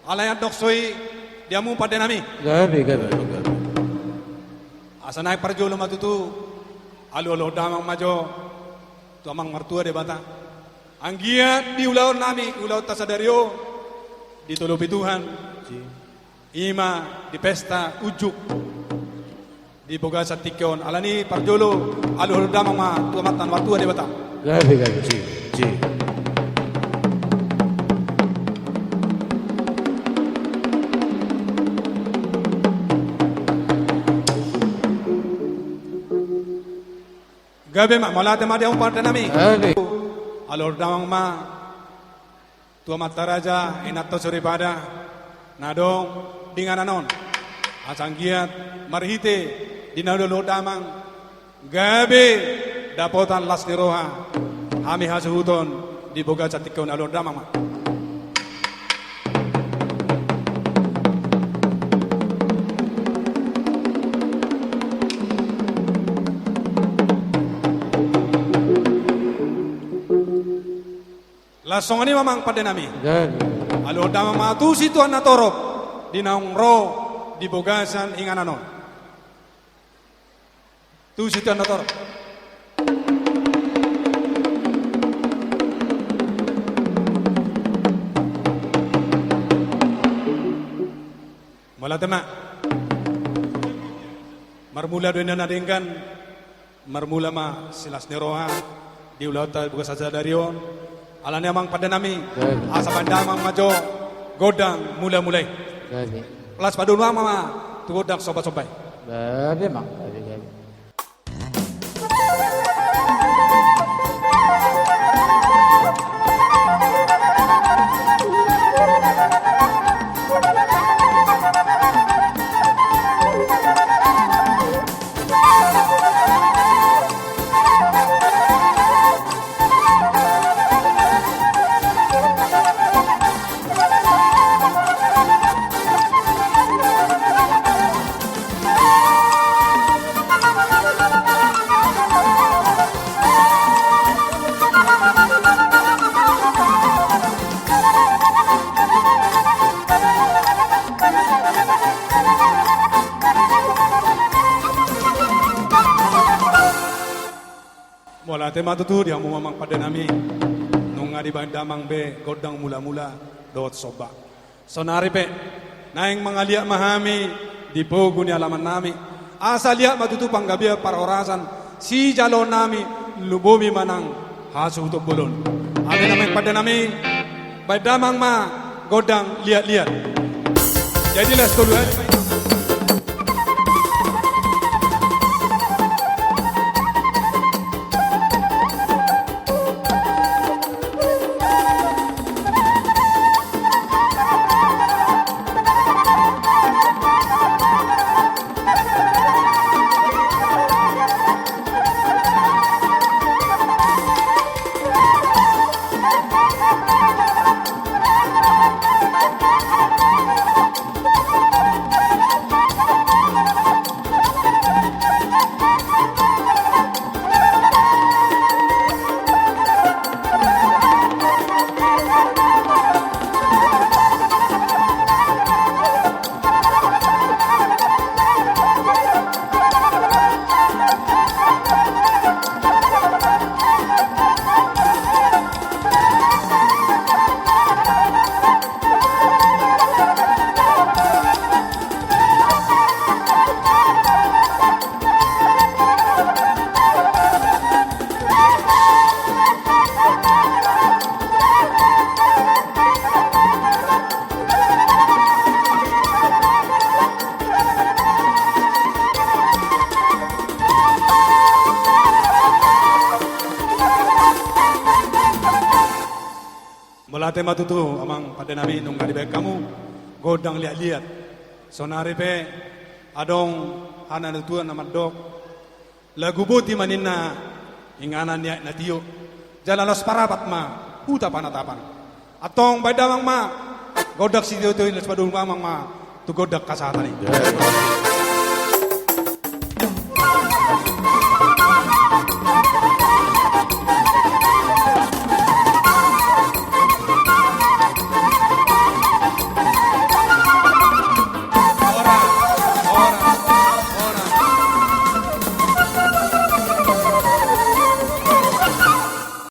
Alayat doksoi diamu pada nami. Gabi. Asa naik parjolo matutu. Alo damang majo. Tu amang martua de bata. Anggiat di ulau nami, ulau tasadario. Di tulupi Tuhan. Ima di pesta ujuk. Di boga satikon alani parjolo alo damang ma tuamatan martua de bata. Gabi. Ji. Gabe ma malate ma dia umparta nami. Gabi. Alor damang ma tua mataraja inato suripada nadong dingananon asanggiat marhite dinadolo damang gabe dapotan las niroha ami hasuhuton di boga catikon alor damang ma. Lasong ini memang pada nami. Alo damang matu situ anak torop di naung ro di bogasan ingananon. Tu situ anak torop. Mula tema. Marmula doina nadengkan. Marmula ma silas neroha di ulauta buka saja darion. Alani amang pada nami asa bandamang majo godang mulai plus padun mama tu godang sobat-sobat Gabi mang. Tema tu dia mu mamang pada nami nung ngadi bandamang be godang mula-mula dot soba. Sonari pe naing mangalia mahami di pogu ni alaman nami. Asa liat matutu panggabia parorasan si jalo nami lubomi manang hasu untuk bulun. Ada namang pada nami bandamang ma godang liat-liat. Jadi les dulu Melate matutu amang pada nami nung ngadi baik kamu godang liat-liat. Sonari pe adong hana tuan nama dok lagu buti manina ingana niat natio jalan los parapat ma puta panatapan atong badamang ma godak si tu les padung mamang ma tu godak kasatan ini.